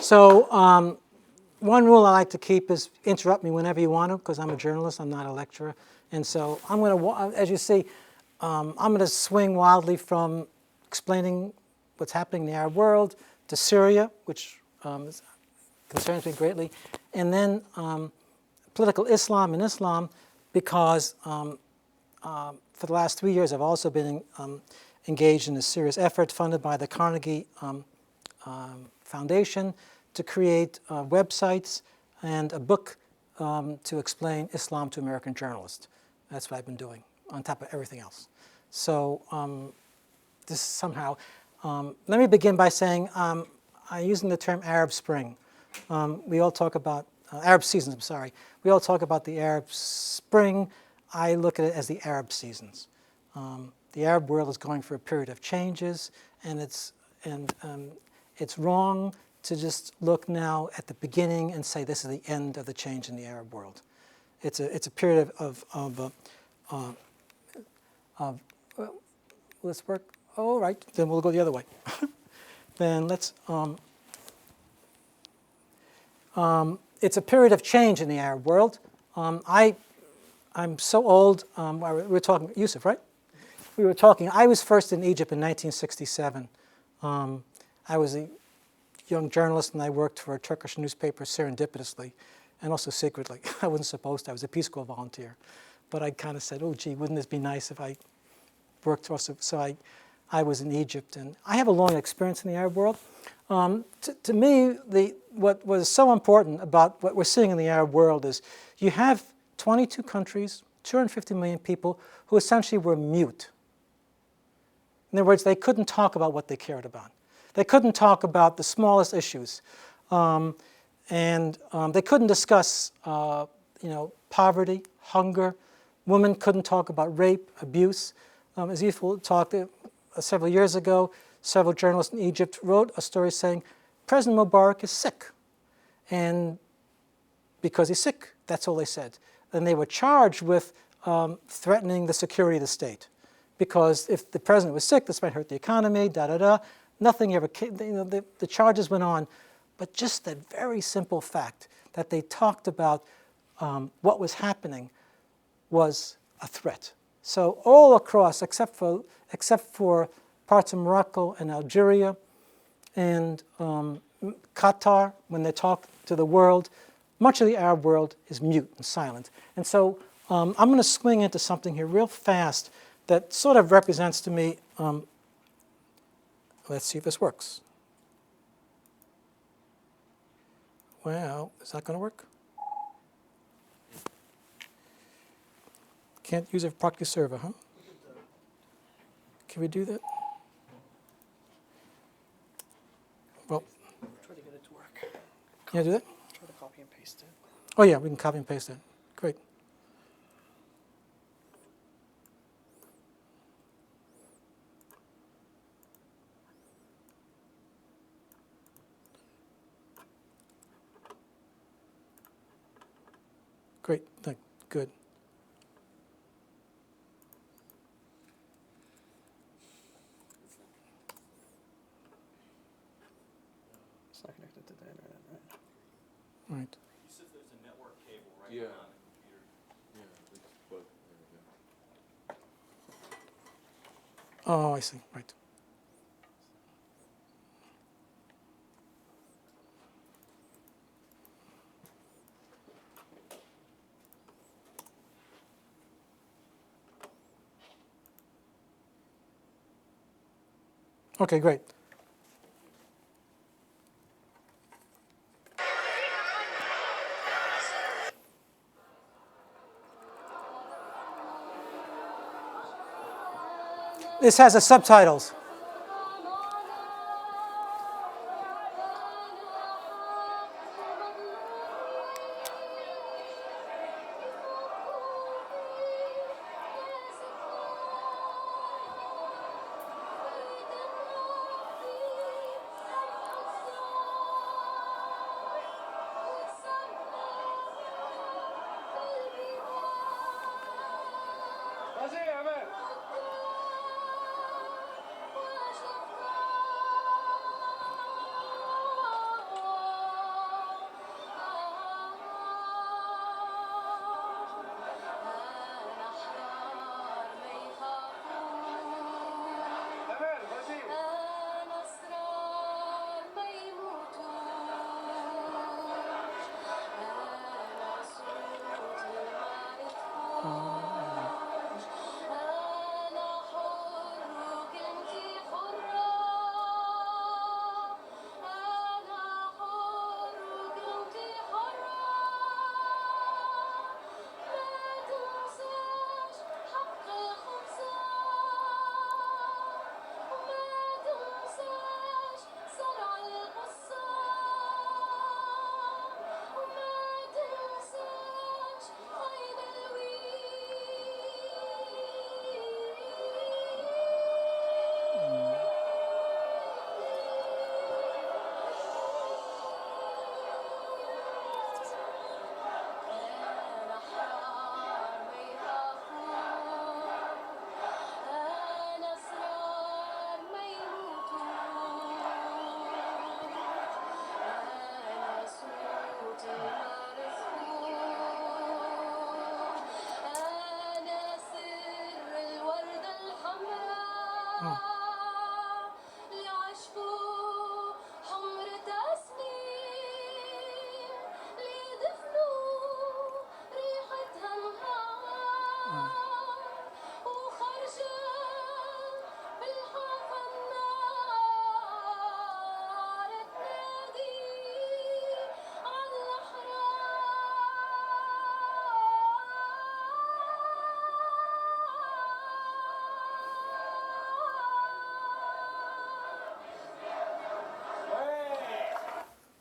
So one rule I like to keep is interrupt me whenever you want to, because I'm a journalist, I'm not a lecturer. And so I'm going to, as you see, I'm going to swing wildly from explaining what's happening in the Arab world to Syria, which concerns me greatly, and then political Islam and Islam, because for the last 3 years I've also been engaged in a serious effort funded by the Carnegie Foundation to create websites and a book to explain Islam to American journalists. That's what I've been doing on top of everything else. So this somehow, let me begin by saying I'm using the term Arab Spring. We all talk about Arab seasons, I'm sorry. We all talk about the Arab Spring. I look at it as the Arab seasons. The Arab world is going for a period of changes, and it's wrong to just look now at the beginning and say this is the end of the change in the Arab world. It's a period of let's work. All right, then we'll go the other way. Then let's. It's a period of change in the Arab world. I'm so old. We were talking, Yusuf, right? We were talking. I was first in Egypt in 1967. I was a young journalist, and I worked for a Turkish newspaper serendipitously, and also secretly. I wasn't supposed to. I was a Peace Corps volunteer, but I kind of said, "Oh, gee, wouldn't this be nice if I worked also?" So I was in Egypt, and I have a long experience in the Arab world. To me, what was so important about what we're seeing in the Arab world is you have 22 countries, 250 million people who essentially were mute. In other words, they couldn't talk about what they cared about. They couldn't talk about the smallest issues, and they couldn't discuss, poverty, hunger. Women couldn't talk about rape, abuse. As Yusuf talked several years ago, several journalists in Egypt wrote a story saying, President Mubarak is sick. And because he's sick, that's all they said. And they were charged with threatening the security of the state. Because if the president was sick, this might hurt the economy, da-da-da. Nothing ever came, the charges went on. But just that very simple fact that they talked about what was happening was a threat. So all across, except for parts of Morocco and Algeria and Qatar, when they talk to the world, much of the Arab world is mute and silent. And so I'm going to swing into something here real fast that sort of represents to me, let's see if this works. Well, is that going to work? Can't use a proxy server, huh? Can we do that? Well, try to get it to work. Yeah, do that? Try to copy and paste it. Oh yeah, we can copy and paste it. Great. Great, good. It's not connected to the internet, right? Right. You said there's a network cable right Yeah. on the computer. Yeah, but there we go. Oh, I see, right. Okay, great. This has the subtitles.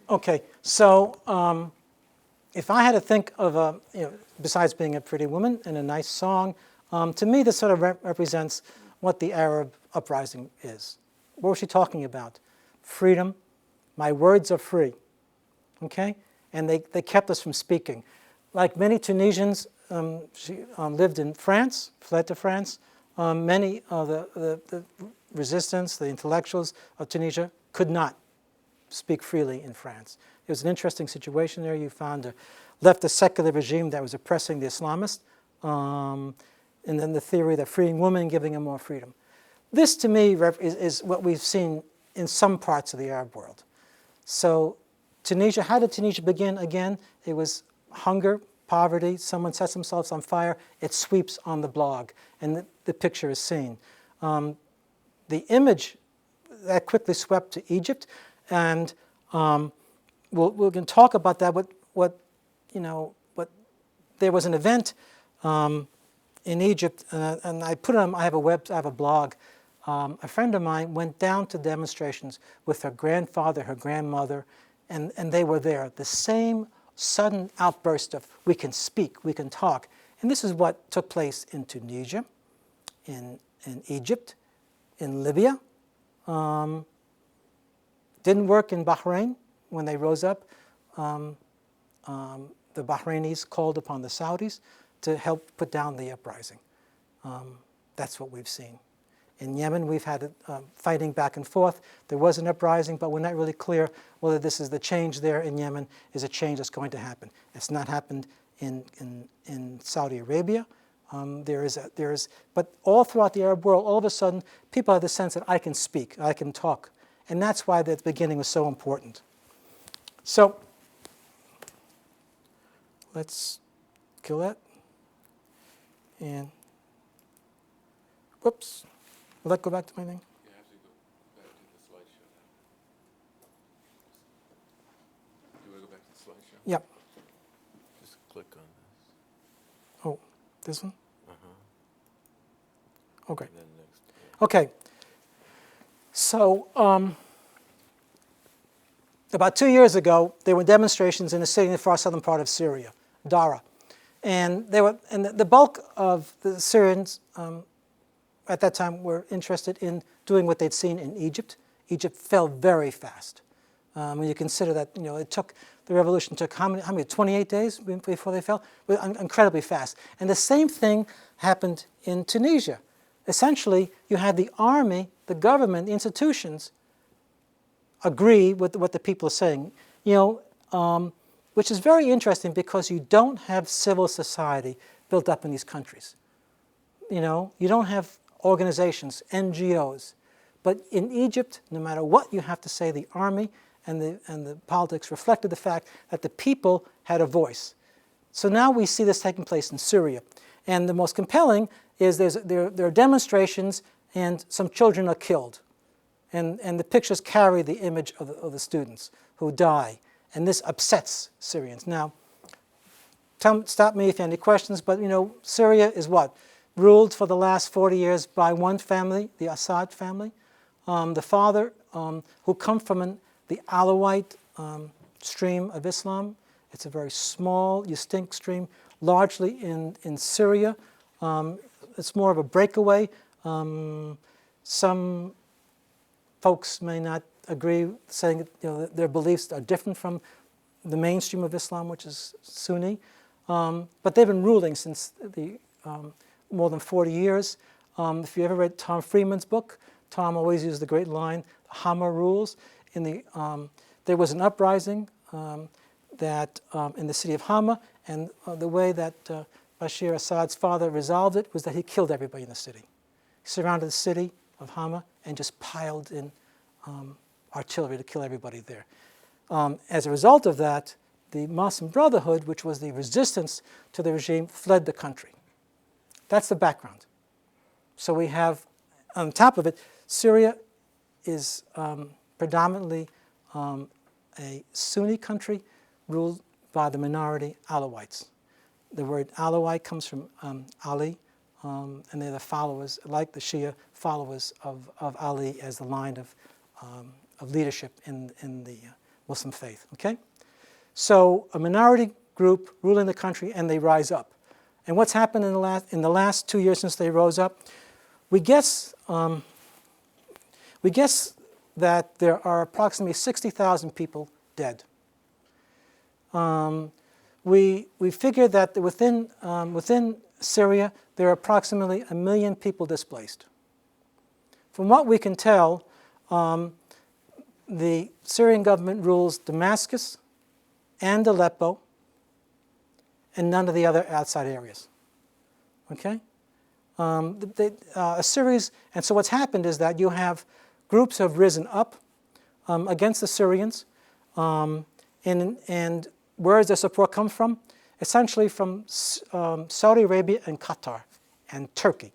Okay, so if I had to think of a, besides being a pretty woman and a nice song, to me this sort of represents what the Arab uprising is. What was she talking about? Freedom. My words are free. Okay? And they kept us from speaking. Like many Tunisians, she lived in France, fled to France. Many of the resistance, the intellectuals of Tunisia could not speak freely in France. It was an interesting situation there. You found a leftist secular regime that was oppressing the Islamists, and then the theory that freeing women, giving them more freedom. This, to me, is what we've seen in some parts of the Arab world. So Tunisia, how did Tunisia begin again? It was hunger, poverty, someone sets themselves on fire, it sweeps on the blog, and the picture is seen. The image that quickly swept to Egypt, and we're going to talk about that. What there was an event in Egypt, and I put it on. I have a blog. A friend of mine went down to demonstrations with her grandfather, her grandmother, and they were there. The same sudden outburst of we can speak, we can talk, and this is what took place in Tunisia, in Egypt, in Libya. Didn't work in Bahrain when they rose up. The Bahrainis called upon the Saudis to help put down the uprising. That's what we've seen. In Yemen, we've had fighting back and forth. There was an uprising, but we're not really clear whether this is the change there in Yemen is a change that's going to happen. It's not happened in Saudi Arabia. But all throughout the Arab world, all of a sudden, people have the sense that I can speak, I can talk. And that's why the beginning was so important. So let's kill that. And whoops. Will that go back to my thing? You have to go back to the slideshow now. Do you want to go back to the slideshow? Yep. Just click on this. Oh, this one? Okay. And then next. Yeah. Okay. So about 2 years ago, there were demonstrations in a city in the far southern part of Syria, Dara. And the bulk of the Syrians at that time were interested in doing what they'd seen in Egypt. Egypt fell very fast. When you consider that, the revolution took how many 28 days before they fell? Incredibly fast. And the same thing happened in Tunisia. Essentially, you had the army, the government, the institutions agree with what the people are saying, which is very interesting because you don't have civil society built up in these countries. You don't have organizations, NGOs. But in Egypt, no matter what you have to say, the army and the politics reflected the fact that the people had a voice. So now we see this taking place in Syria. And the most compelling is there are demonstrations and some children are killed. And the pictures carry the image of the students who die. And this upsets Syrians. Now, stop me if you have any questions, but Syria is what? Ruled for the last 40 years by one family, the Assad family. The father, who come from the Alawite stream of Islam. It's a very small, distinct stream, largely in Syria. It's more of a breakaway. Some folks may not agree, saying that their beliefs are different from the mainstream of Islam, which is Sunni. But they've been ruling since more than 40 years. If you ever read Tom Friedman's book, Tom always used the great line, Hama rules. There was an uprising that in the city of Hama, and the way that Bashir Assad's father resolved it was that he killed everybody in the city. He surrounded the city of Hama and just piled in artillery to kill everybody there. As a result of that, the Muslim Brotherhood, which was the resistance to the regime, fled the country. That's the background. So we have, on top of it, Syria is predominantly a Sunni country ruled by the minority Alawites. The word Alawite comes from Ali, and they're the followers, like the Shia, followers of Ali as the line of leadership in the Muslim faith, okay? So a minority group ruling the country, and they rise up. And what's happened in the last 2 years since they rose up? We guess that there are approximately 60,000 people dead. We figure that within Syria there are approximately 1 million people displaced. From what we can tell, the Syrian government rules Damascus and Aleppo and none of the other outside areas. Okay? A series, and so what's happened is that you have groups have risen up against the Syrians, and where does their support come from? Essentially from Saudi Arabia and Qatar and Turkey.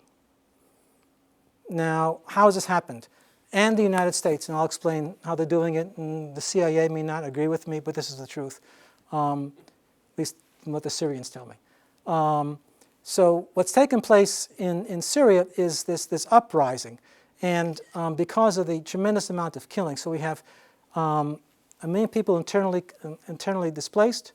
Now, how has this happened? And the United States, and I'll explain how they're doing it, and the CIA may not agree with me, but this is the truth, at least from what the Syrians tell me. So what's taken place in Syria is this uprising, and because of the tremendous amount of killing, so we have 1 million people internally displaced,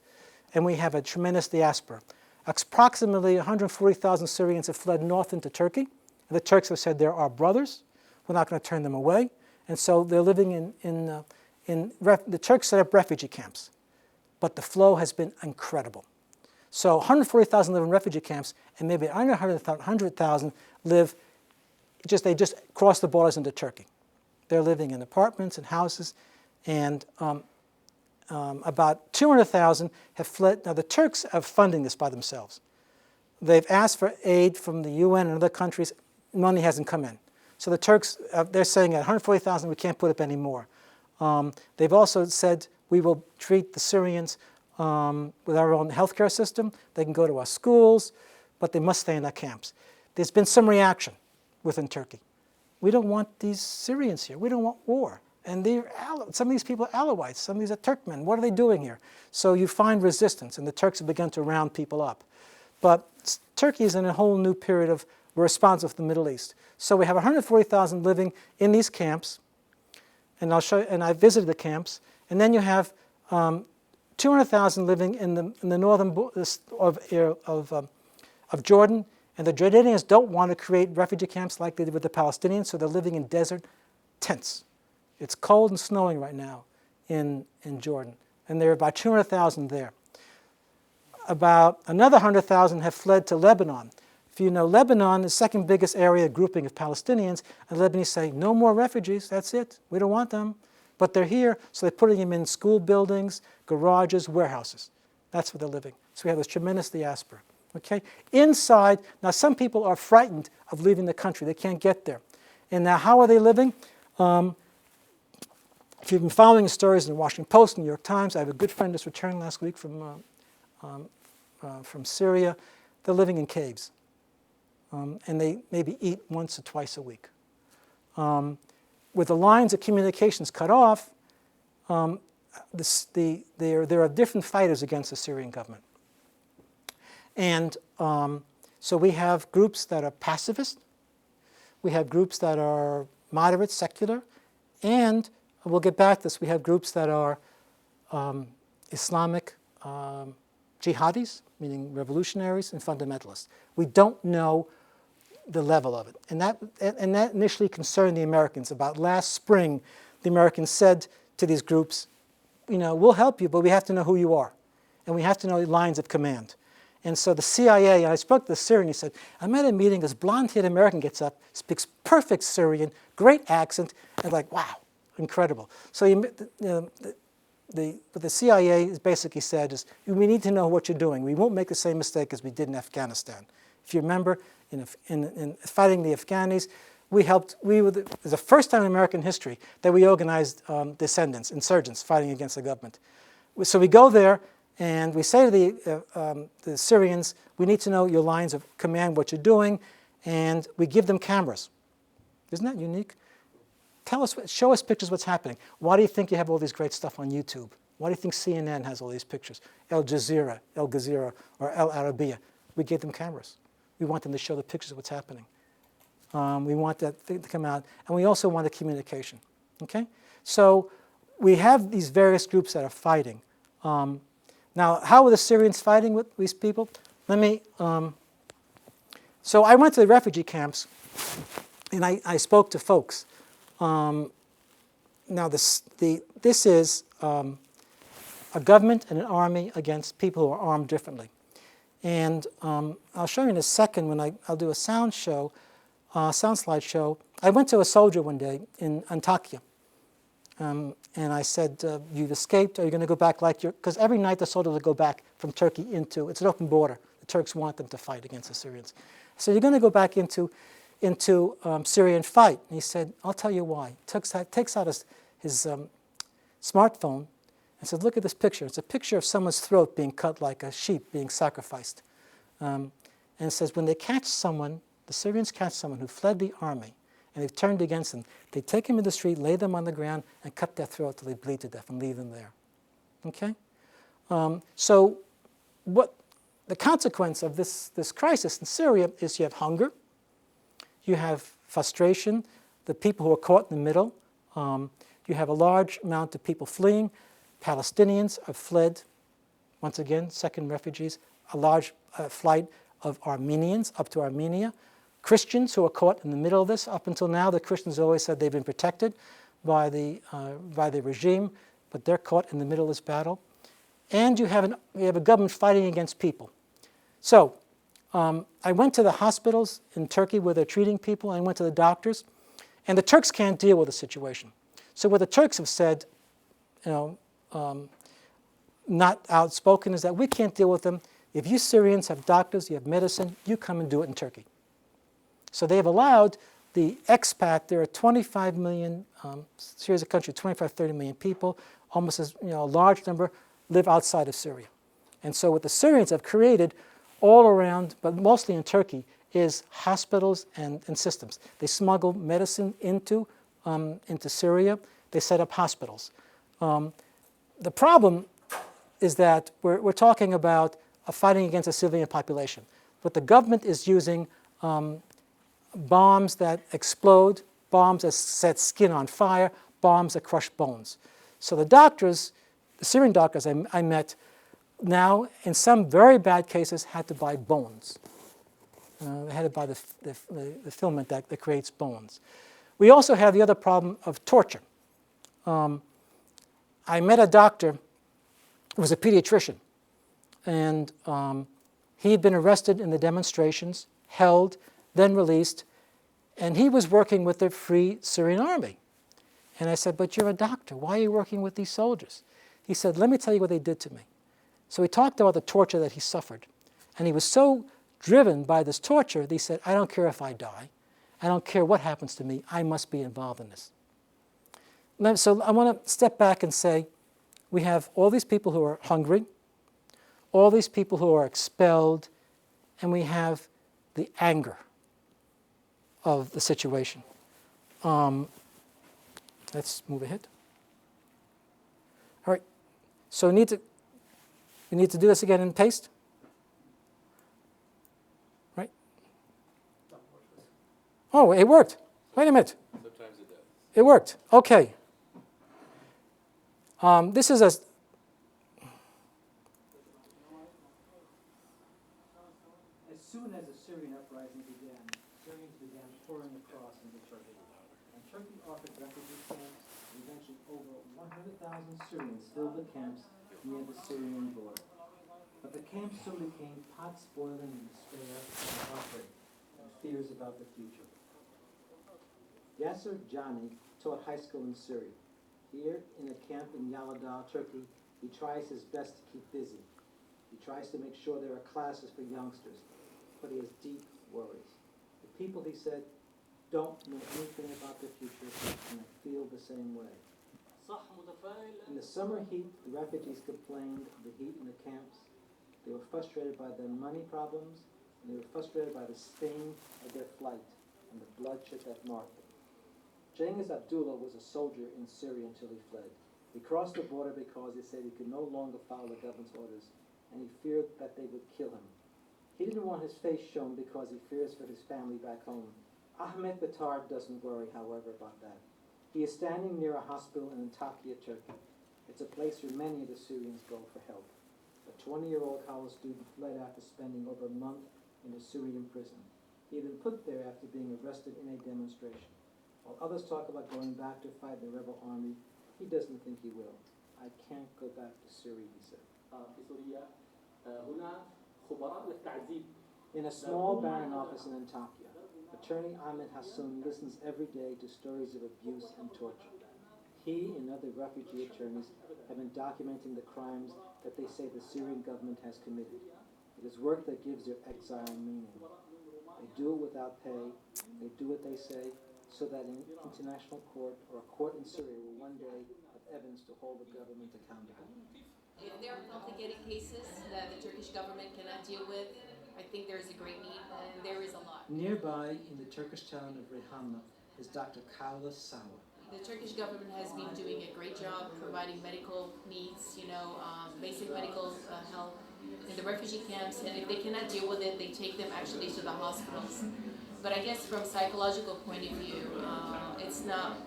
and we have a tremendous diaspora. Approximately 140,000 Syrians have fled north into Turkey, and the Turks have said they're our brothers. We're not going to turn them away, and so they're living the Turks set up refugee camps, but the flow has been incredible. So 140,000 live in refugee camps, and maybe under 100,000 live, they just cross the borders into Turkey. They're living in apartments and houses, and about 200,000 have fled. Now the Turks are funding this by themselves. They've asked for aid from the UN and other countries. Money hasn't come in. So the Turks, they're saying at 140,000 we can't put up any more. They've also said we will treat the Syrians with our own healthcare system. They can go to our schools, but they must stay in our camps. There's been some reaction within Turkey. We don't want these Syrians here. We don't want war. And some of these people are Alawites, some of these are Turkmen. What are they doing here? So you find resistance, and the Turks have begun to round people up. But Turkey is in a whole new period of response of the Middle East. So we have 140,000 living in these camps, and I'll show you, and I visited the camps. And then you have 200,000 living in the northern of Jordan, and the Jordanians don't want to create refugee camps like they did with the Palestinians, so they're living in desert tents. It's cold and snowing right now in Jordan, and there are about 200,000 there. About another 100,000 have fled to Lebanon. If you know Lebanon, the second biggest area grouping of Palestinians, and the Lebanese say, no more refugees, that's it, we don't want them. But they're here, so they're putting them in school buildings, garages, warehouses. That's where they're living. So we have this tremendous diaspora. Okay? Inside, now some people are frightened of leaving the country. They can't get there. And now how are they living? If you've been following the stories in the Washington Post, New York Times, I have a good friend that's returned last week from Syria. They're living in caves. And they maybe eat once or twice a week. With the lines of communications cut off, there are different fighters against the Syrian government. And so we have groups that are pacifist, we have groups that are moderate, secular, and we'll get back to this, we have groups that are Islamic jihadis, meaning revolutionaries, and fundamentalists. We don't know the level of it. And that initially concerned the Americans. About last spring, the Americans said to these groups, we'll help you, but we have to know who you are. And we have to know the lines of command. And so the CIA, I spoke to the Syrian, he said, I'm at a meeting, this blonde-haired American gets up, speaks perfect Syrian, great accent, and like, wow, incredible. So what the CIA has basically said is, we need to know what you're doing. We won't make the same mistake as we did in Afghanistan. If you remember, in fighting the Afghanis, it was the first time in American history that we organized descendants, insurgents, fighting against the government. So we go there, and we say to the Syrians, we need to know your lines of command, what you're doing, and we give them cameras. Isn't that unique? Show us pictures of what's happening. Why do you think you have all this great stuff on YouTube? Why do you think CNN has all these pictures? Al Jazeera, or Al Arabiya. We give them cameras. We want them to show the pictures of what's happening. We want that thing to come out, and we also want a communication. Okay? So we have these various groups that are fighting. Now, how are the Syrians fighting with these people? Let me. So I went to the refugee camps, and I spoke to folks. Now, this is a government and an army against people who are armed differently. And I'll show you in a second when I'll do a sound slide show. I went to a soldier one day in Antakya. And I said, you've escaped, are you going to go back like because every night the soldiers will go back from Turkey it's an open border. The Turks want them to fight against the Syrians. So you're going to go back into Syria and fight. And he said, I'll tell you why. Takes out his smartphone and says, look at this picture. It's a picture of someone's throat being cut like a sheep being sacrificed. And it says, when they catch someone, the Syrians catch someone who fled the army, and they've turned against them, they take them in the street, lay them on the ground, and cut their throat till they bleed to death and leave them there. Okay? So what the consequence of this crisis in Syria is you have hunger, you have frustration, the people who are caught in the middle, you have a large amount of people fleeing. Palestinians have fled, once again, second refugees, a large flight of Armenians up to Armenia. Christians who are caught in the middle of this. Up until now, the Christians always said they've been protected by the regime, but they're caught in the middle of this battle. And you have a government fighting against people. So I went to the hospitals in Turkey where they're treating people. I went to the doctors, and the Turks can't deal with the situation. So what the Turks have said, not outspoken, is that we can't deal with them. If you Syrians have doctors, you have medicine, you come and do it in Turkey. So they have allowed the expat. There are 25 million, Syria's a country, 25, 30 million people, almost as a large number live outside of Syria. And so what the Syrians have created all around, but mostly in Turkey, is hospitals and systems. They smuggle medicine into Syria. They set up hospitals. The problem is that we're talking about fighting against a civilian population. But the government is using bombs that explode, bombs that set skin on fire, bombs that crush bones. So the doctors, the Syrian doctors I met, now in some very bad cases had to buy bones. They had to buy the filament that creates bones. We also have the other problem of torture. I met a doctor who was a pediatrician, and he had been arrested in the demonstrations, held, then released, and he was working with the Free Syrian Army. And I said, but you're a doctor. Why are you working with these soldiers? He said, let me tell you what they did to me. So he talked about the torture that he suffered. And he was so driven by this torture that he said, I don't care if I die. I don't care what happens to me. I must be involved in this. So I want to step back and say, we have all these people who are hungry, all these people who are expelled, and we have the anger of the situation. Let's move ahead. All right. So we need to do this again in paste. Right? Oh, it worked. Wait a minute. Sometimes it does. It worked. Okay. This is a. As soon as the Syrian uprising began, Syrians began pouring across into Turkey. And Turkey offered refugee camps, and eventually over 100,000 Syrians filled the camps near the Syrian border. But the camps soon became pots boiling in despair and heartbreak and fears about the future. Yasser Jani taught high school in Syria. Here, in a camp in Yaladal, Turkey, he tries his best to keep busy. He tries to make sure there are classes for youngsters, but he has deep worries. The people, he said, don't know anything about the future, and I feel the same way. In the summer heat, the refugees complained of the heat in the camps. They were frustrated by their money problems, and they were frustrated by the stain of their flight and the bloodshed that marked them. Cengiz Abdullah was a soldier in Syria until he fled. He crossed the border because he said he could no longer follow the government's orders, and he feared that they would kill him. He didn't want his face shown because he fears for his family back home. Ahmet Batar doesn't worry, however, about that. He is standing near a hospital in Antakya, Turkey. It's a place where many of the Syrians go for help. A 20-year-old college student fled after spending over a month in a Syrian prison. He had been put there after being arrested in a demonstration. While others talk about going back to fight the rebel army, he doesn't think he will. I can't go back to Syria, he said. In a small barren office in Antakya, attorney Ahmed Hassoun listens every day to stories of abuse and torture. He and other refugee attorneys have been documenting the crimes that they say the Syrian government has committed. It is work that gives their exile meaning. They do it without pay. They do what they say, so that an international court or a court in Syria will one day have evidence to hold the government accountable. If there are complicated cases that the Turkish government cannot deal with, I think there is a great need, and there is a lot. Nearby, in the Turkish town of Reyhanlı, is Dr. Kaula Sawa. The Turkish government has been doing a great job providing medical needs, basic medical help in the refugee camps, and if they cannot deal with it, they take them actually to the hospitals. But I guess from a psychological point of view, it's not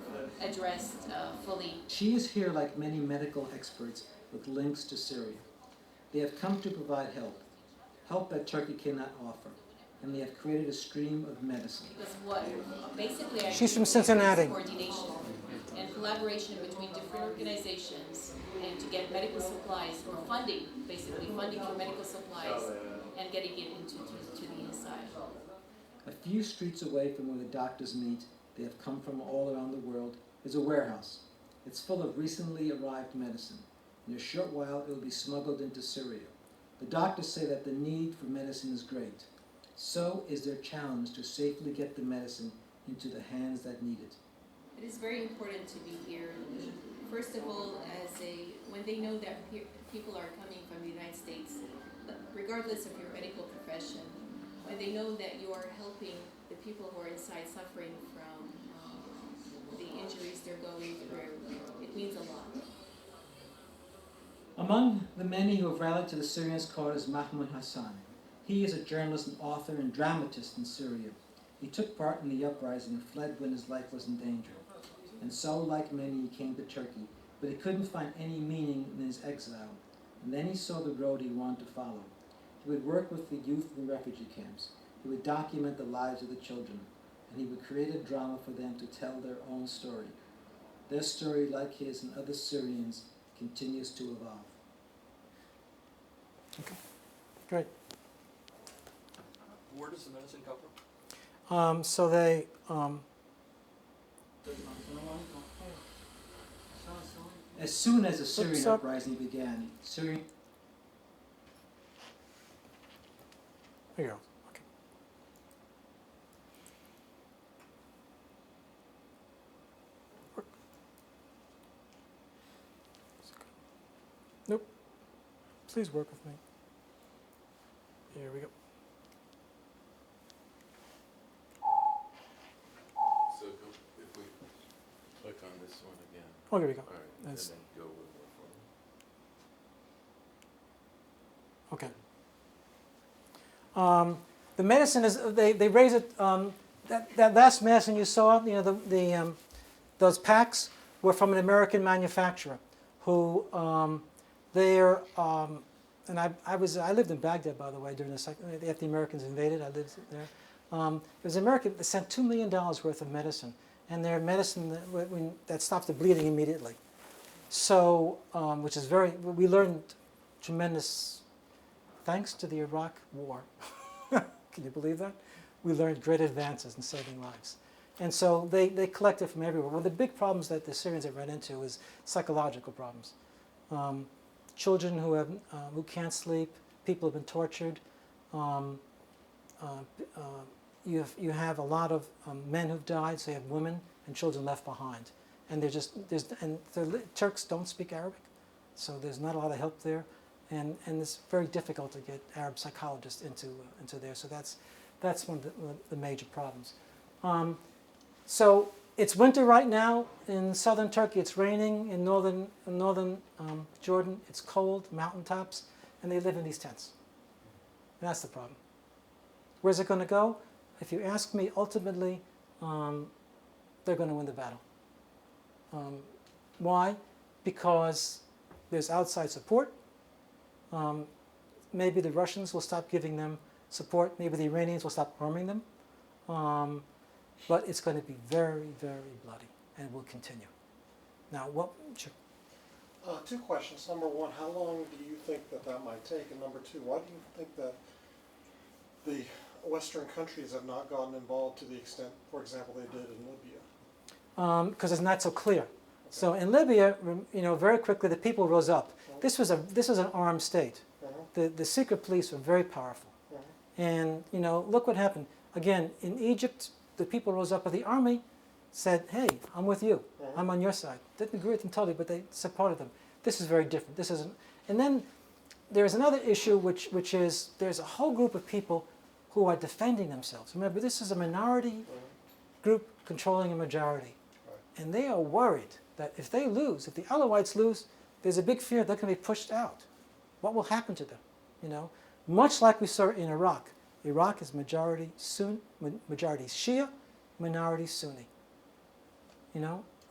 addressed fully. She is here like many medical experts with links to Syria. They have come to provide help that Turkey cannot offer, and they have created a stream of medicine. Because what basically I She's do from is Cincinnati. coordination and collaboration between different organizations and to get medical supplies or funding for medical supplies and getting it to the inside. A few streets away from where the doctors meet, they have come from all around the world, is a warehouse. It's full of recently arrived medicine. In a short while, it will be smuggled into Syria. The doctors say that the need for medicine is great. So is their challenge to safely get the medicine into the hands that need it. It is very important to be here. First of all, when they know that people are coming from the United States, regardless of your medical profession, when they know that you are helping the people who are inside suffering from the injuries they're going through, it means a lot. Among the many who have rallied to the Syrians' cause is Mahmoud Hassan. He is a journalist and author and dramatist in Syria. He took part in the uprising and fled when his life was in danger. And so, like many, he came to Turkey, but he couldn't find any meaning in his exile. And then he saw the road he wanted to follow. He would work with the youth in refugee camps. He would document the lives of the children, and he would create a drama for them to tell their own story. Their story, like his and other Syrians, continues to evolve. Okay, great. Where does the medicine come from? So they, as soon as the Syrian uprising began, Syrian. Here you go. Okay. Nope. Please work with me. Here we go. So if we click on this one again. Oh, here we go. All right, and That's- then go with more forward. Okay. The medicine is, they raise it, that last medicine you saw, those packs were from an American manufacturer who, and I lived in Baghdad, by the way, during after the Americans invaded, I lived there. It was American, they sent $2 million worth of medicine, and their medicine that stopped the bleeding immediately. So, which is we learned tremendous, thanks to the Iraq War. Can you believe that? We learned great advances in saving lives. And so they collected from everywhere. One of the big problems that the Syrians have run into is psychological problems. Children who can't sleep, people who have been tortured. You have a lot of men who've died, so you have women and children left behind. And the Turks don't speak Arabic, so there's not a lot of help there. And it's very difficult to get Arab psychologists into there. So that's one of the major problems. So it's winter right now in southern Turkey. It's raining in northern Jordan. It's cold, mountaintops, and they live in these tents. And that's the problem. Where's it going to go? If you ask me, ultimately, they're going to win the battle. Why? Because there's outside support. Maybe the Russians will stop giving them support. Maybe the Iranians will stop arming them. But it's going to be very, very bloody and will continue. Now, what? Sure. Two questions. Number one, how long do you think that might take? And number two, why do you think that the Western countries have not gotten involved to the extent, for example, they did in Libya? Because it's not so clear. Okay. So in Libya, very quickly the people rose up. This was an armed state. The secret police were very powerful. And look what happened. Again, in Egypt, the people rose up, but the army said, "Hey, I'm with you. I'm on your side." Didn't agree with them totally, but they supported them. This is very different. This isn't. And then there's another issue, which is there's a whole group of people who are defending themselves. Remember, this is a minority group controlling a majority, and they are worried that if they lose, if the Alawites lose, there's a big fear they're going to be pushed out. What will happen to them? Much like we saw in Iraq. Iraq is majority Shia, minority Sunni.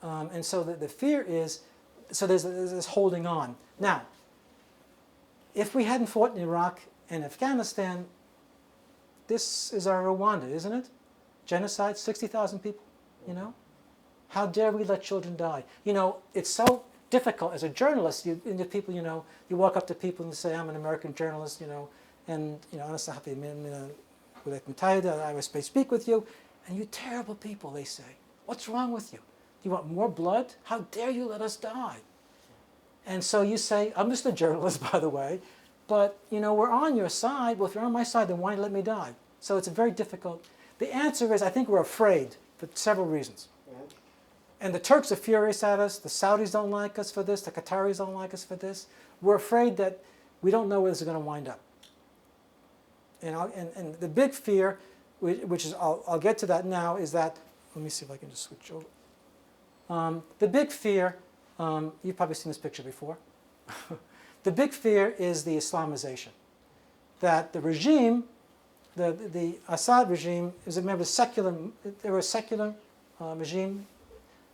And so the fear is, so there's this holding on. Now, if we hadn't fought in Iraq and Afghanistan, this is our Rwanda, isn't it? Genocide, 60,000 people, How dare we let children die? It's so difficult as a journalist. You walk up to people and you say, "I'm an American journalist," and I was to speak with you, and you terrible people, they say. What's wrong with you? You want more blood? How dare you let us die? And so you say, I'm just a journalist, by the way, but we're on your side. Well, if you're on my side, then why let me die? So it's a very difficult. The answer is, I think we're afraid for several reasons. And the Turks are furious at us. The Saudis don't like us for this. The Qataris don't like us for this. We're afraid that we don't know where this is going to wind up. And the big fear, which is, I'll get to that now, is that, let me see if I can just switch over. The big fear, you've probably seen this picture before. The big fear is the Islamization. That the regime, the Assad regime, is, remember, secular. They were a secular regime.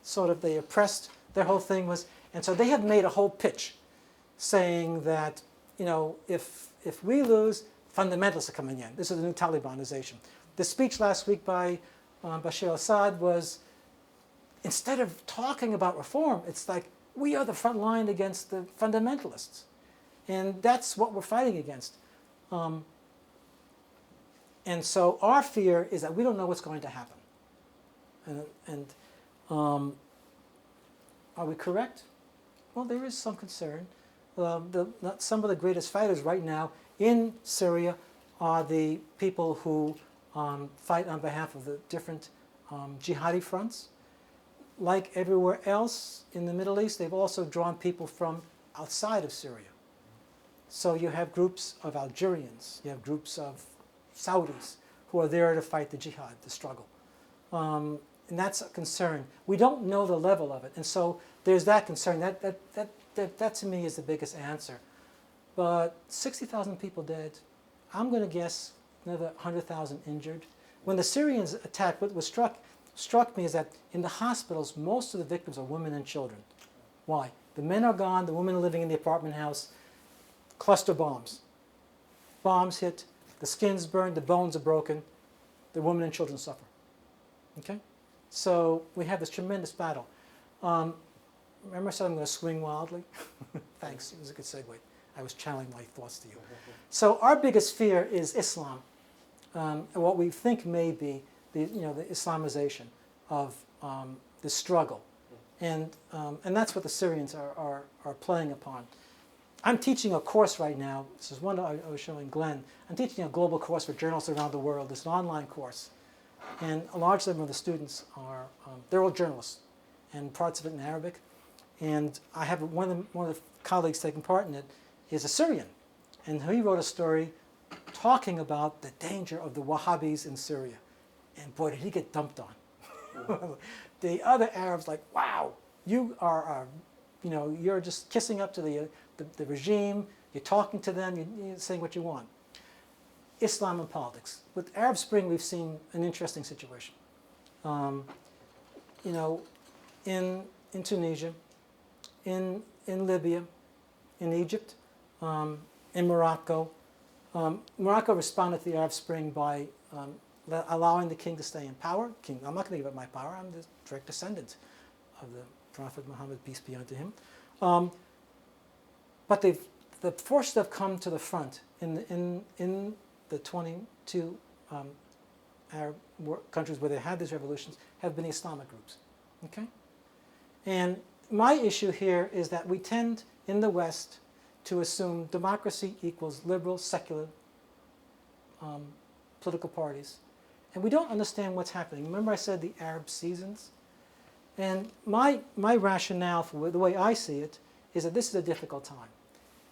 Sort of, they oppressed. Their whole thing was, and so they have made a whole pitch, saying that if we lose, fundamentalists are coming in. This is the new Talibanization. The speech last week by Bashar al-Assad was, instead of talking about reform, it's like, we are the front line against the fundamentalists. And that's what we're fighting against. And so our fear is that we don't know what's going to happen. Are we correct? Well, there is some concern. Some of the greatest fighters right now in Syria are the people who fight on behalf of the different jihadi fronts. Like everywhere else in the Middle East, they've also drawn people from outside of Syria. So you have groups of Algerians, you have groups of Saudis who are there to fight the jihad, the struggle. And that's a concern. We don't know the level of it, and so there's that concern. That to me is the biggest answer. But 60,000 people dead. I'm going to guess another 100,000 injured. When the Syrians attacked, what was struck me is that in the hospitals, most of the victims are women and children. Why? The men are gone, the women are living in the apartment house. Cluster bombs. Bombs hit, the skin's burned, the bones are broken, the women and children suffer. Okay? So we have this tremendous battle. Remember I said I'm going to swing wildly? Thanks, it was a good segue. I was channeling my thoughts to you. So our biggest fear is Islam, what we think may be the Islamization of the struggle. And that's what the Syrians are playing upon. I'm teaching a course right now. This is one I was showing Glenn. I'm teaching a global course for journalists around the world. It's an online course. And a large number of the students are, they're all journalists, and parts of it in Arabic. And I have one of the colleagues taking part in it is a Syrian. And he wrote a story talking about the danger of the Wahhabis in Syria. And boy, did he get dumped on. The other Arabs like, wow, you are, you're just kissing up to the regime, you're talking to them, you're saying what you want. Islam and politics. With Arab Spring, we've seen an interesting situation. In in Tunisia, in Libya, in Egypt, in Morocco. Morocco responded to the Arab Spring by allowing the king to stay in power. I'm not going to give up my power. I'm the direct descendant of the Prophet Muhammad, peace be unto him. But the forces that have come to the front in the 22 Arab countries where they had these revolutions have been Islamic groups. Okay? And my issue here is that we tend in the West to assume democracy equals liberal, secular political parties. And we don't understand what's happening. Remember I said the Arab seasons? And my rationale for the way I see it is that this is a difficult time.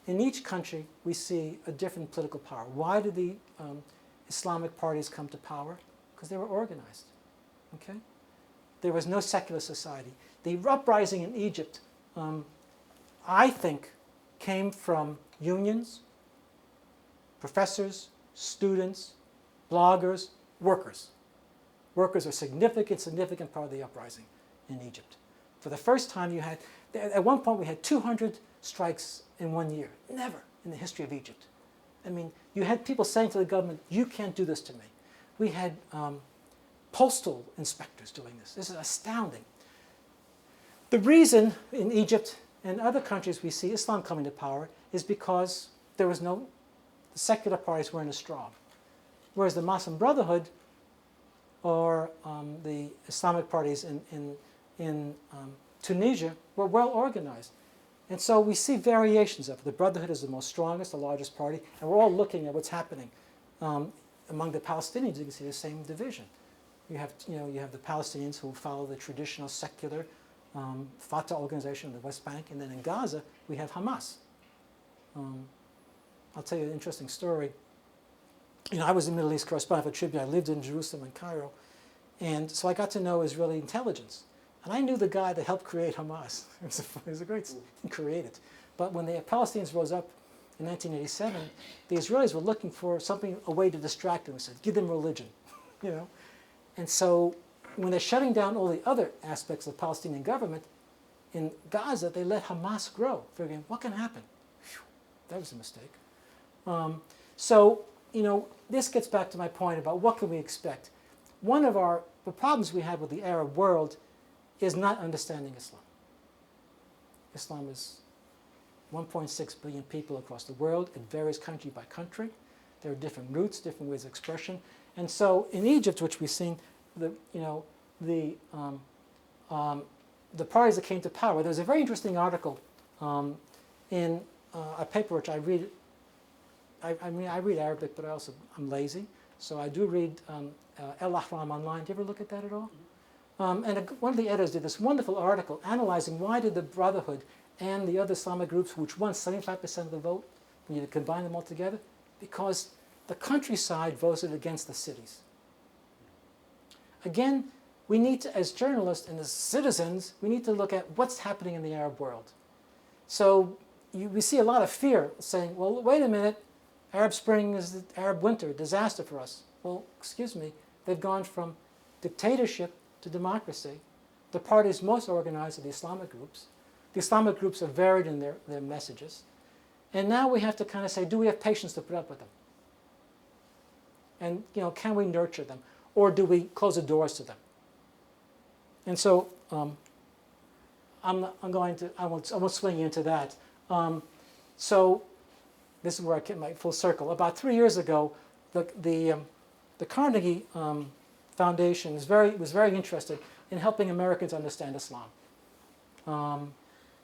In each country, we see a different political power. Why did the Islamic parties come to power? Because they were organized. Okay? There was no secular society. The uprising in Egypt, I think, came from unions, professors, students, bloggers, workers. Workers are a significant part of the uprising in Egypt. For the first time you had, at one point we had 200 strikes in 1 year. Never in the history of Egypt. I mean, you had people saying to the government, you can't do this to me. We had postal inspectors doing this. This is astounding. The reason in Egypt and other countries we see Islam coming to power is because there was the secular parties weren't as strong. Whereas the Muslim Brotherhood or the Islamic parties in Tunisia were well organized. And so we see variations of it. The Brotherhood is the most strongest, the largest party, and we're all looking at what's happening. Among the Palestinians, you can see the same division. You have the Palestinians who follow the traditional secular Fatah organization in the West Bank, and then in Gaza we have Hamas. I'll tell you an interesting story. I was a Middle East correspondent for Tribune. I lived in Jerusalem and Cairo, and so I got to know Israeli intelligence. And I knew the guy that helped create Hamas. It was a great created. But when the Palestinians rose up in 1987, the Israelis were looking for a way to distract them. They said, give them religion, And so when they're shutting down all the other aspects of the Palestinian government, in Gaza, they let Hamas grow, figuring, what can happen? Whew, that was a mistake. This gets back to my point about what can we expect. One of the problems we have with the Arab world is not understanding Islam. Islam is 1.6 billion people across the world. It varies country by country. There are different roots, different ways of expression. And so in Egypt, which we've seen, the parties that came to power, there was a very interesting article in a paper which I read. I read Arabic, but I'm lazy. So I do read El Ahram online. Do you ever look at that at all? One of the editors did this wonderful article analyzing why did the Brotherhood and the other Islamic groups, which won 75% of the vote, when you combine them all together, because the countryside voted against the cities. Again, we need to, as journalists and as citizens, we need to look at what's happening in the Arab world. So we see a lot of fear saying, well, wait a minute, Arab Spring is the Arab winter, a disaster for us. Well, excuse me, they've gone from dictatorship to democracy. The parties most organized are the Islamic groups. The Islamic groups are varied in their messages. And now we have to kind of say, do we have patience to put up with them? And can we nurture them? Or do we close the doors to them? And so I won't swing into that. So this is where I get my full circle. About 3 years ago, the Carnegie Foundation was very interested in helping Americans understand Islam.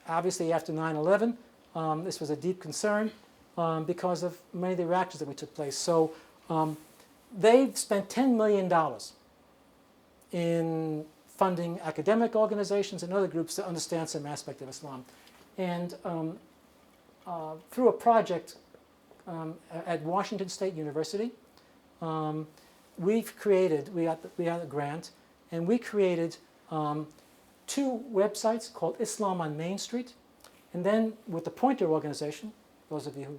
Obviously, after 9/11, this was a deep concern because of many of the reactions that took place. So they spent $10 million in funding academic organizations and other groups to understand some aspect of Islam. And through a project at Washington State University, we had a grant, and we created 2 websites called Islam on Main Street, and then with the Pointer organization, those of you who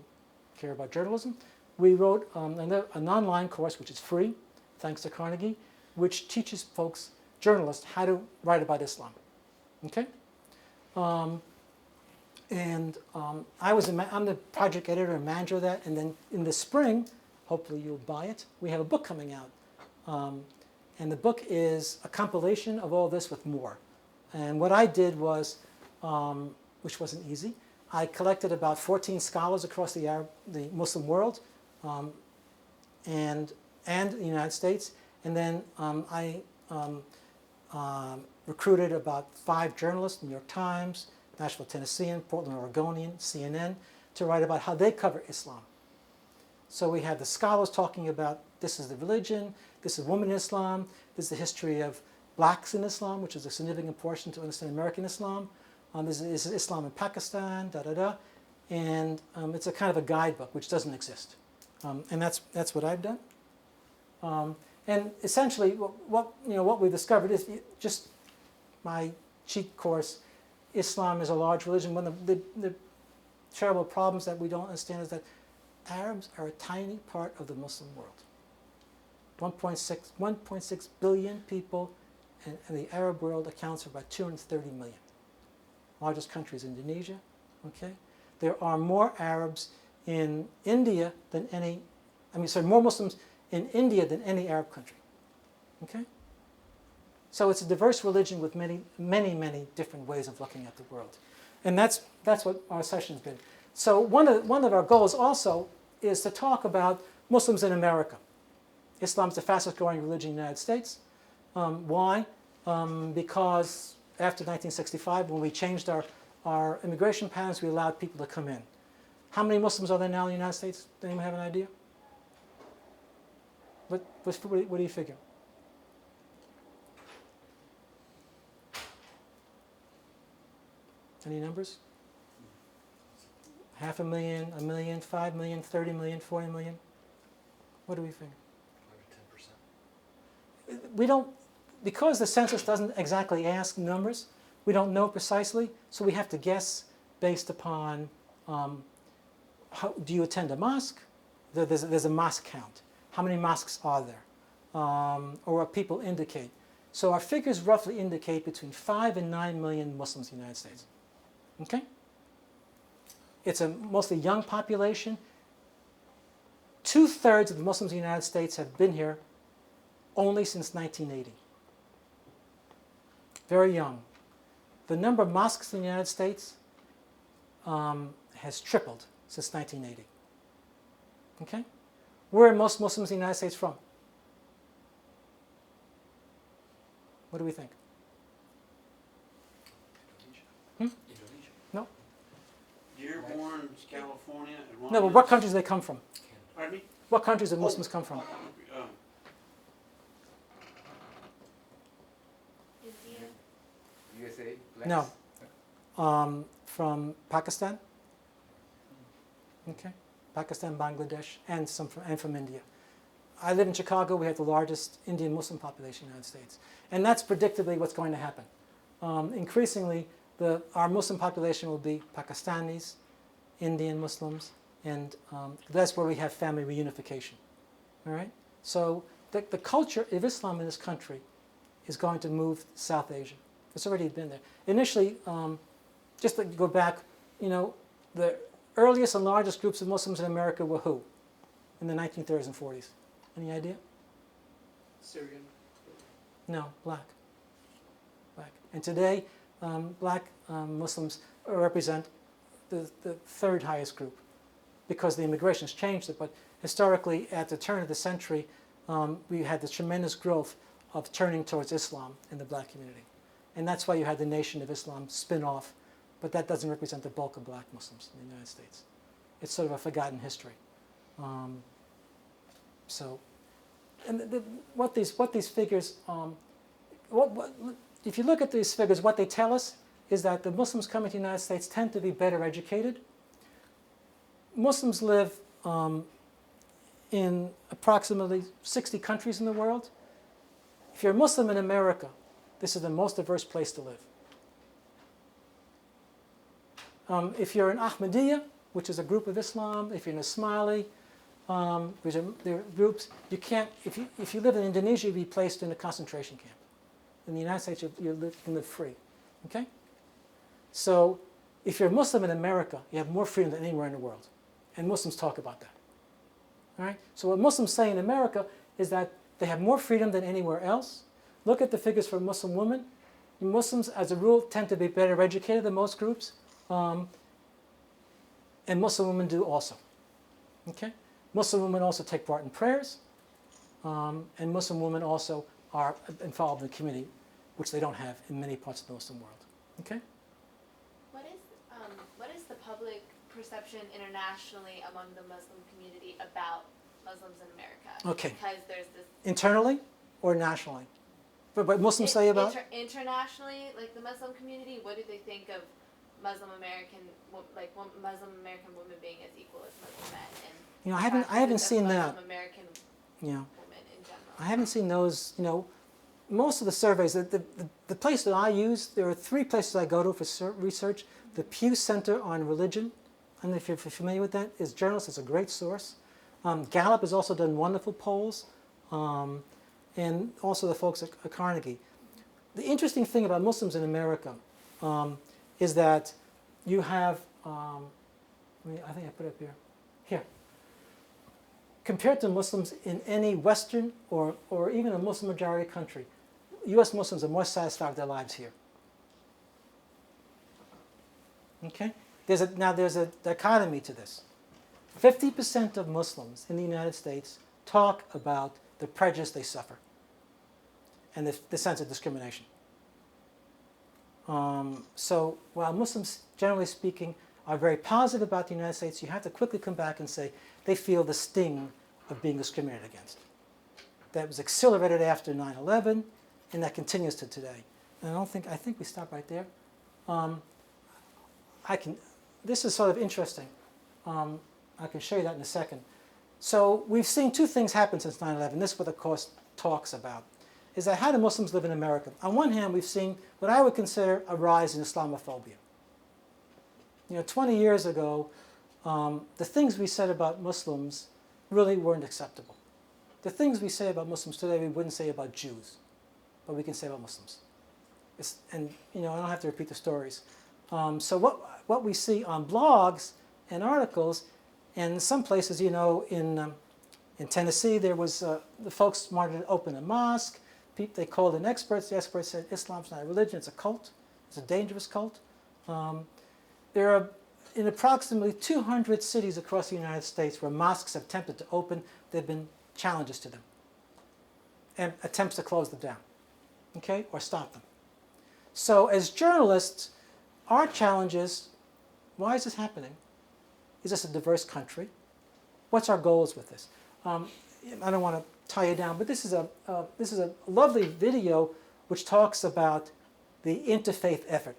care about journalism, we wrote an online course which is free, thanks to Carnegie, which teaches folks, journalists, how to write about Islam. Okay? I'm the project editor and manager of that. And then in the spring, hopefully you'll buy it, we have a book coming out. And the book is a compilation of all this with more. And what I did was, which wasn't easy, I collected about 14 scholars across the Muslim world and the United States. And then I recruited about 5 journalists, New York Times, Nashville Tennessean, Portland Oregonian, CNN, to write about how they cover Islam. So we had the scholars talking about this is the religion, this is women in Islam, this is the history of blacks in Islam, which is a significant portion to understand American Islam. This is Islam in Pakistan, and it's a kind of a guidebook which doesn't exist, and that's what I've done. And essentially, what we discovered is just my cheat course. Islam is a large religion. One of the terrible problems that we don't understand is that Arabs are a tiny part of the Muslim world. 1.6 billion people, and the Arab world accounts for about 230 million. Largest country is Indonesia. Okay, there are more Arabs in India than more Muslims in India than any Arab country. Okay, so it's a diverse religion with many, many, many different ways of looking at the world, and that's what our session's been. So one of our goals also is to talk about Muslims in America. Islam is the fastest growing religion in the United States. Why? Because after 1965, when we changed our immigration patterns, we allowed people to come in. How many Muslims are there now in the United States? Does anyone have an idea? What do you figure? Any numbers? 500,000, 1 million, 5 million, 30 million, 40 million? What do we think? 10%. We don't, because the census doesn't exactly ask numbers, we don't know precisely, so we have to guess based upon do you attend a mosque? There's a mosque count. How many mosques are there? Or what people indicate. So our figures roughly indicate between 5 and 9 million Muslims in the United States. Okay? It's a mostly young population. 2/3 of the Muslims in the United States have been here only since 1980. Very young. The number of mosques in the United States has tripled since 1980. Okay? Where are most Muslims in the United States from? What do we think? Indonesia. No? Dearborn, California. And No, but what countries do they come from? Pardon me? What countries do Muslims come from? India. USA? No. From Pakistan. Okay. Pakistan, Bangladesh, and from India. I live in Chicago. We have the largest Indian Muslim population in the United States. And that's predictably what's going to happen. Increasingly, our Muslim population will be Pakistanis, Indian Muslims, and that's where we have family reunification. All right? So the culture of Islam in this country is going to move to South Asia. It's already been there. Initially, just to go back, the earliest and largest groups of Muslims in America were who? In the 1930s and 40s. Any idea? Syrian. No, black. Black. And today, black Muslims represent the third highest group because the immigration's changed it. But historically, at the turn of the century, we had the tremendous growth of turning towards Islam in the black community. And that's why you had the Nation of Islam spin off. But that doesn't represent the bulk of black Muslims in the United States. It's sort of a forgotten history. What these figures, if you look at these figures, what they tell us is that the Muslims coming to the United States tend to be better educated. Muslims live in approximately 60 countries in the world. If you're a Muslim in America, this is the most diverse place to live. If you're an Ahmadiyya, which is a group of Islam, if you're an Ismaili, which are their groups, you can't. If you live in Indonesia, you'll be placed in a concentration camp. In the United States, you can live free. Okay. So if you're a Muslim in America, you have more freedom than anywhere in the world. And Muslims talk about that. All right? So what Muslims say in America is that they have more freedom than anywhere else. Look at the figures for Muslim women. Muslims, as a rule, tend to be better educated than most groups. And Muslim women do also. Okay? Muslim women also take part in prayers. And Muslim women also are involved in the community, which they don't have in many parts of the Muslim world. Okay? What is the public perception internationally among the Muslim community about Muslims in America? Okay. Because there's this Internally or nationally? What Muslims say about? Internationally, like the Muslim community, what do they think of Muslim American women being as equal as Muslim men? And You know, I haven't seen that. Muslim American Yeah. women in general. I haven't seen those, you know, most of the surveys, the place that I use, there are 3 places I go to for research. The Pew Center on Religion, I don't know if you're familiar with that, is journalists, it's a great source. Gallup has also done wonderful polls, and also the folks at Carnegie. The interesting thing about Muslims in America is that you have, I think I put it up here, here. Compared to Muslims in any Western or even a Muslim majority country, U.S. Muslims are more satisfied with their lives here. Okay? Now there's a dichotomy to this. 50% of Muslims in the United States talk about the prejudice they suffer and the sense of discrimination. So while Muslims, generally speaking, are very positive about the United States, you have to quickly come back and say they feel the sting of being discriminated against. That was accelerated after 9/11, and that continues to today. And I think we stop right there. This is sort of interesting. I can show you that in a second. So we've seen 2 things happen since 9/11. This is what the course talks about, is that how do Muslims live in America? On one hand, we've seen what I would consider a rise in Islamophobia. You know, 20 years ago, the things we said about Muslims really weren't acceptable. The things we say about Muslims today, we wouldn't say about Jews, but we can say about Muslims. And you know, I don't have to repeat the stories. So what we see on blogs and articles, and in some places, you know, in Tennessee, there was the folks wanted to open a mosque. They called in experts. The experts said Islam's not a religion; it's a cult. It's a dangerous cult. There are in approximately 200 cities across the United States where mosques have attempted to open. There have been challenges to them and attempts to close them down, okay, or stop them. So as journalists, our challenge is, why is this happening? Is this a diverse country? What's our goals with this? I don't want to tie you down, but this is a lovely video which talks about the interfaith effort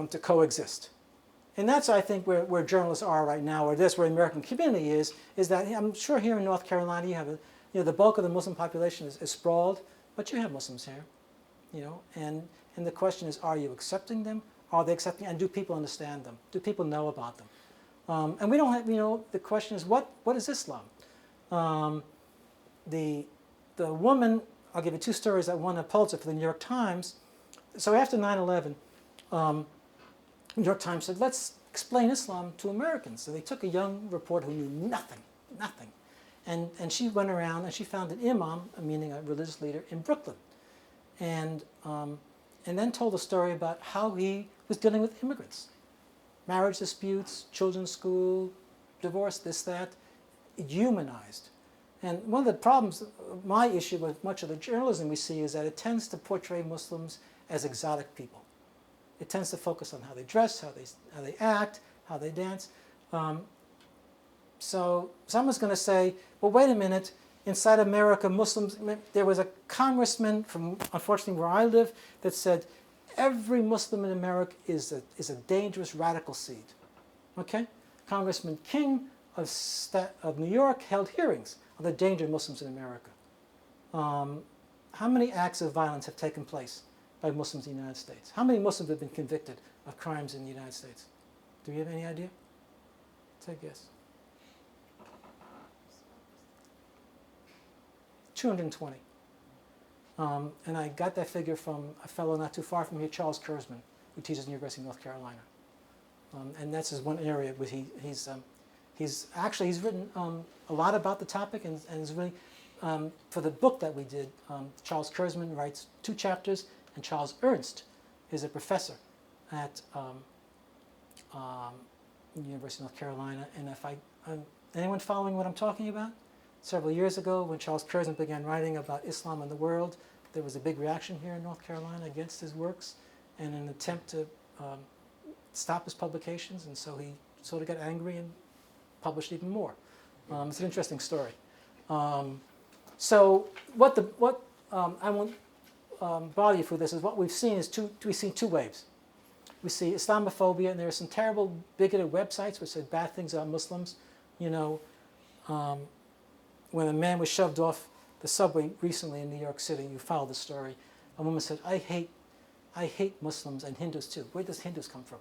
to coexist. And that's, I think, where journalists are right now, or that's where the American community is that I'm sure here in North Carolina you have the bulk of the Muslim population is sprawled, but you have Muslims here, you know, and the question is, are you accepting them? Are they accepting, and do people understand them? Do people know about them? And we don't have, you know, the question is, what is Islam? The woman, I'll give you 2 stories that won a Pulitzer for the New York Times. So after 9/11, New York Times said, let's explain Islam to Americans. So they took a young reporter who knew nothing. And she went around and she found an imam, meaning a religious leader, in Brooklyn. And then told a story about how he was dealing with immigrants. Marriage disputes, children's school, divorce, this, that. It humanized. And one of the problems, my issue with much of the journalism we see is that it tends to portray Muslims as exotic people. It tends to focus on how they dress, how they act, how they dance. So someone's going to say, well, wait a minute, inside America, Muslims, there was a congressman from, unfortunately, where I live that said, every Muslim in America is a dangerous radical seed. Okay? Congressman King of New York held hearings on the danger of Muslims in America. How many acts of violence have taken place by Muslims in the United States? How many Muslims have been convicted of crimes in the United States? Do you have any idea? Take a guess. 220. And I got that figure from a fellow not too far from here, Charles Kurzman, who teaches at the University of North Carolina. And that's his one area where he's written a lot about the topic, and is really, for the book that we did, Charles Kurzman writes 2 chapters, and Charles Ernst is a professor at University of North Carolina. And if anyone following what I'm talking about? Several years ago, when Charles Kurzman began writing about Islam in the world, there was a big reaction here in North Carolina against his works, and an attempt to stop his publications, and so he sort of got angry and published even more. It's an interesting story. So what I won't bother you for this is what we've seen is we've seen 2 waves. We see Islamophobia, and there are some terrible bigoted websites which say bad things about Muslims. You know, when a man was shoved off the subway recently in New York City, you followed the story. A woman said, I hate Muslims and Hindus too. Where does Hindus come from?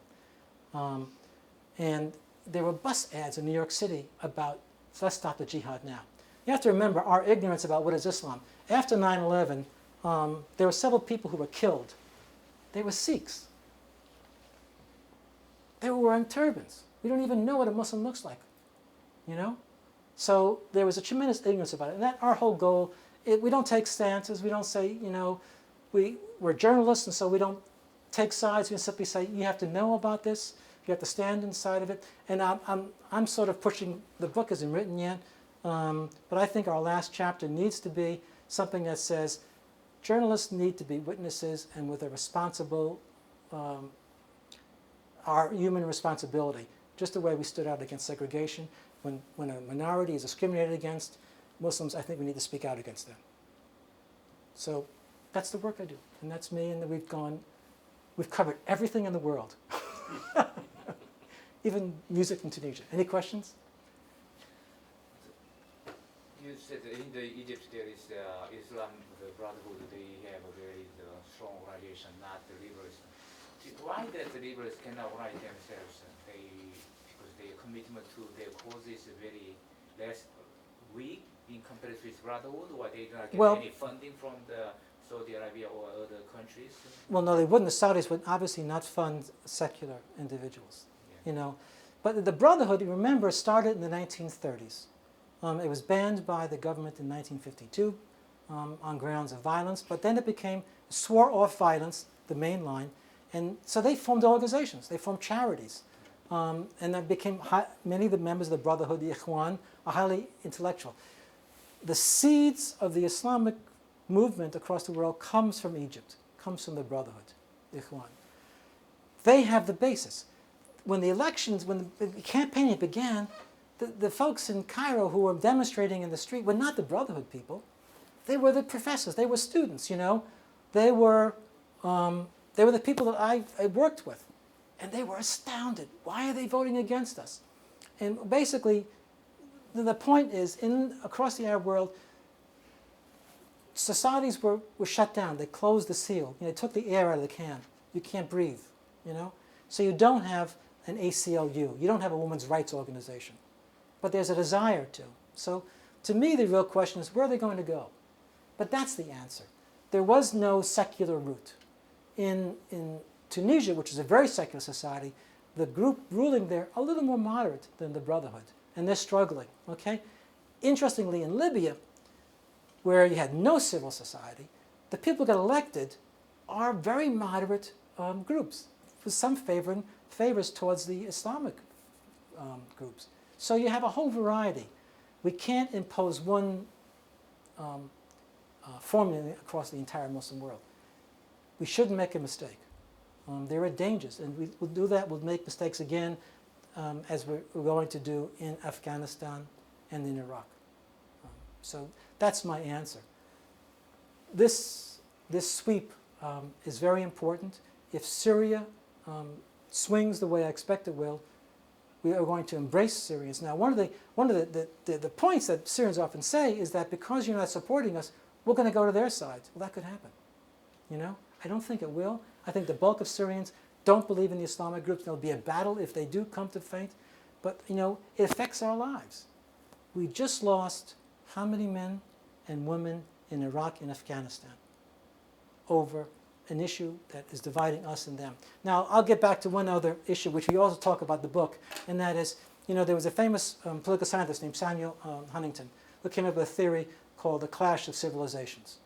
And there were bus ads in New York City about, let's stop the jihad now. You have to remember our ignorance about what is Islam. After 9/11, there were several people who were killed. They were Sikhs. They were wearing turbans. We don't even know what a Muslim looks like, you know? So there was a tremendous ignorance about it. And our whole goal, we don't take stances. We don't say, you know, we're journalists, and so we don't take sides. We simply say, you have to know about this. You have to stand inside of it. And I'm sort of pushing, the book isn't written yet, but I think our last chapter needs to be something that says journalists need to be witnesses, and with a responsible, our human responsibility, just the way we stood out against segregation. When a minority is discriminated against, Muslims, I think we need to speak out against them. So that's the work I do, and that's me, and we've covered everything in the world, even music in Tunisia. Any questions? You said in the Egypt there is Islam, the Brotherhood, they have a very strong organization, not the liberals. Why that the liberals cannot organize themselves? Because their commitment to their cause is very less weak in comparison with Brotherhood, or they do not get any funding from the Saudi Arabia or other countries? Well, no, they wouldn't. The Saudis would obviously not fund secular individuals, you know. But the Brotherhood, you remember, started in the 1930s. It was banned by the government in 1952 on grounds of violence, but then it swore off violence, the main line, and so they formed organizations, they formed charities, and that became, many of the members of the Brotherhood, the Ikhwan, are highly intellectual. The seeds of the Islamic movement across the world comes from Egypt, comes from the Brotherhood, the Ikhwan. They have the basis. When the elections, when the campaigning began, the folks in Cairo who were demonstrating in the street were not the Brotherhood people. They were the professors. They were students, you know. They were the people that I worked with. And they were astounded. Why are they voting against us? And basically, the point is, across the Arab world, societies were shut down. They closed the seal. You know, they took the air out of the can. You can't breathe, you know. So you don't have an ACLU. You don't have a women's rights organization. But there's a desire to. So to me, the real question is, where are they going to go? But that's the answer. There was no secular route. In Tunisia, which is a very secular society, the group ruling there are a little more moderate than the Brotherhood, and they're struggling, okay? Interestingly, in Libya, where you had no civil society, the people who got elected are very moderate groups, with some favors towards the Islamic groups. So you have a whole variety. We can't impose one formula across the entire Muslim world. We shouldn't make a mistake. There are dangers, and we will do that. We'll make mistakes again, as we're going to do in Afghanistan and in Iraq. So that's my answer. This sweep is very important. If Syria swings the way I expect it will, we are going to embrace Syrians. Now, one of the points that Syrians often say is that because you're not supporting us, we're going to go to their side. Well, that could happen. You know, I don't think it will. I think the bulk of Syrians don't believe in the Islamic groups. There'll be a battle if they do come to faith. But, you know, it affects our lives. We just lost how many men and women in Iraq and Afghanistan over an issue that is dividing us and them. Now, I'll get back to one other issue, which we also talk about in the book, and that is, there was a famous political scientist named Samuel Huntington who came up with a theory called the clash of civilizations.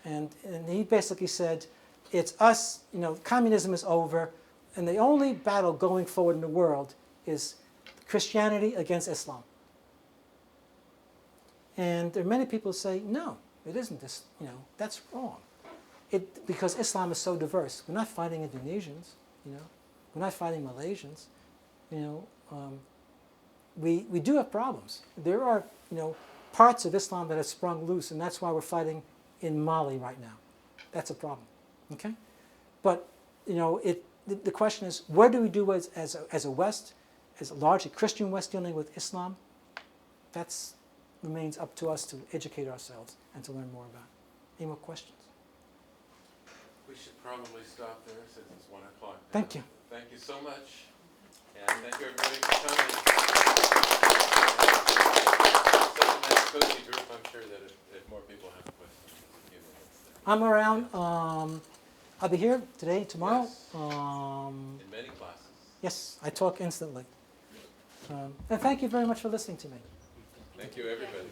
And he basically said, it's us, communism is over, and the only battle going forward in the world is Christianity against Islam. And there are many people who say, no, it isn't this, that's wrong. Because Islam is so diverse. We're not fighting Indonesians, we're not fighting Malaysians, we do have problems. There are, parts of Islam that have sprung loose, and that's why we're fighting in Mali right now. That's a problem, okay? But, the question is, what do we do as a West, as a largely Christian West dealing with Islam? That remains up to us to educate ourselves and to learn more about. Any more questions? We should probably stop there since it's 1 o'clock. Thank you. Thank you so much. And thank you everybody for coming. Such a nice cozy group. I'm sure that if more people have questions, a few minutes. I'm around. I'll be here today, tomorrow. Yes. In many classes. Yes, I talk instantly. And thank you very much for listening to me. Thank you, everybody.